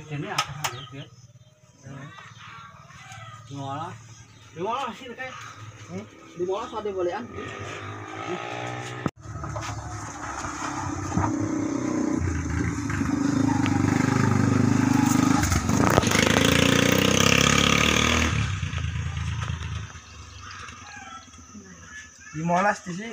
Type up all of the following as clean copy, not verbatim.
Ini apa dia? Di mana sih kayak? Di mana ada bolehan? Di molas di sini.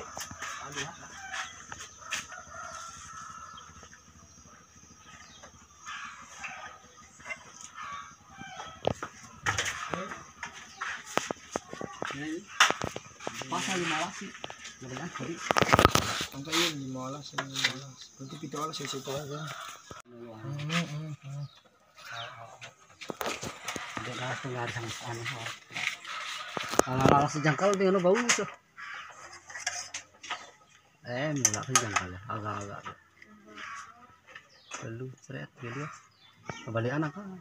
Pasal 15 sih. Kemudian hari Sampai yun di molas, Berarti 7 oras ya situ aja. Dia langsung lari sama aneh. Kalau sejangkal dengan bau tuh. Mulai sejangkal ya, agak-agak. Perlu seret dia. Kembali anak kan.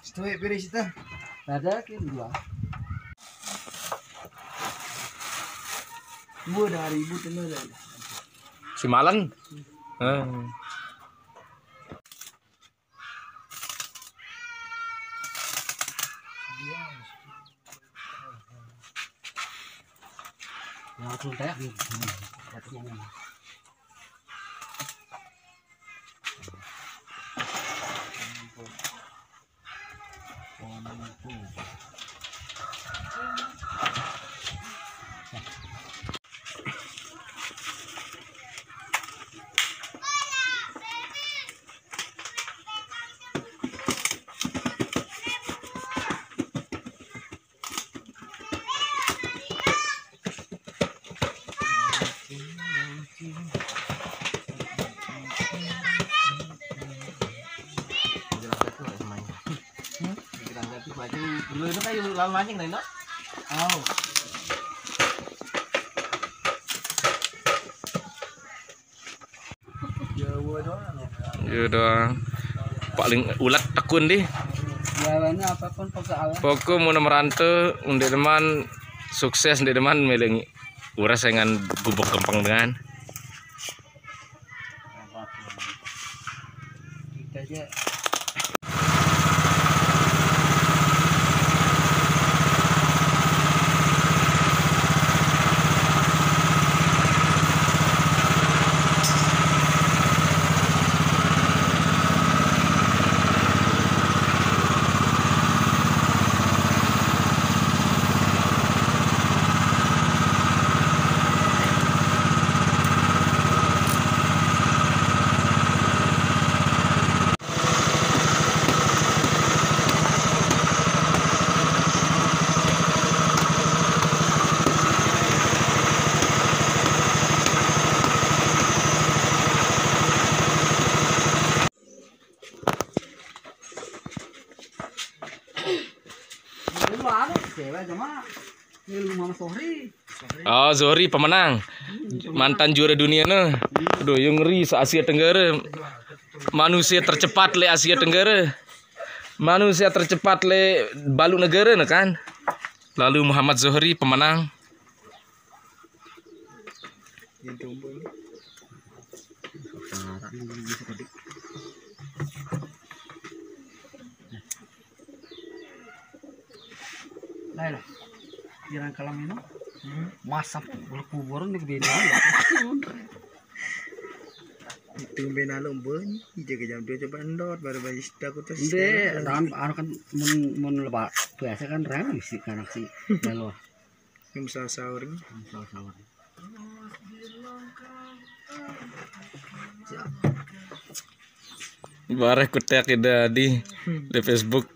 Setuju beres itu. Ada ke dua. Gua dari ibu tenar. Simalan. Langsung teh nih. Katanya nih. Dulu itu kayak lalu mancing nih, no? Oh. Jawa doang. Ya doang. Paling ulat tekun deh. Jawabannya apapun pokok Pokok mau merantau, untuk teman sukses, untuk teman melengi. Uras dengan bubuk kempang dengan. kita aja. Oh, Zohri pemenang. Mantan juara dunia nih. Aduh, yang ngeri se-Asia Tenggara. Manusia tercepat le Asia Tenggara. Manusia tercepat le Balu negara nah kan. Lalu Muhammad Zohri pemenang. Lah. Kirang kalam ini. Masak kuburan nih beda. tumben alung bunyi jaga jam 2 coba endot baru bayi aku terus. Inde ram anu kan mun lebak biasa kan ram sih kan sih lalu Yang sahur ini. sahur. Bareh kutek di Facebook.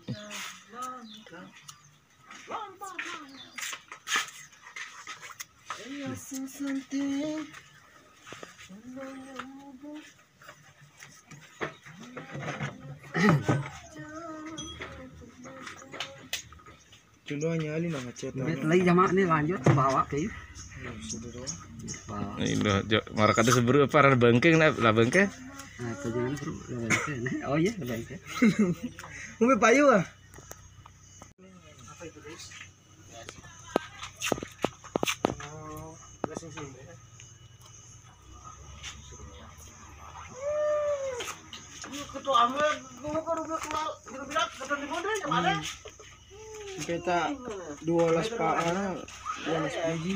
Contohnya Ali lah ngechat. Lagi jamak nih lanjut bawa ke bawa. Ini marakade seburu para bangkeng lah bangkeng. Nah, itu jangan bro, lebih. Oh iya, lebih. Ngombe payu ah. Apa itu, guys? Oh, gasing sini. Kita 12 Pak, 12 biji.